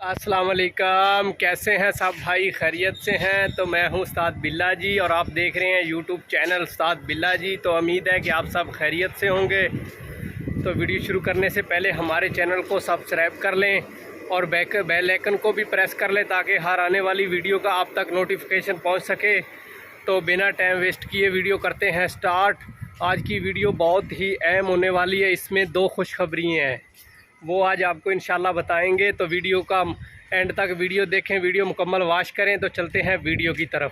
अस्सलाम वालेकुम। कैसे हैं सब भाई? खैरियत से हैं? तो मैं हूं उस्ताद बिल्ला जी और आप देख रहे हैं यूट्यूब चैनल उस्ताद बिल्ला जी। तो उम्मीद है कि आप सब खैरियत से होंगे। तो वीडियो शुरू करने से पहले हमारे चैनल को सब्सक्राइब कर लें और बेल आइकन को भी प्रेस कर लें ताकि हर आने वाली वीडियो का आप तक नोटिफिकेशन पहुंच सके। तो बिना टाइम वेस्ट किए वीडियो करते हैं स्टार्ट। आज की वीडियो बहुत ही अहम होने वाली है। इसमें दो खुशखबरी हैं, वो आज आपको इंशाल्लाह बताएंगे। तो वीडियो का एंड तक वीडियो देखें, वीडियो मुकम्मल वॉच करें। तो चलते हैं वीडियो की तरफ।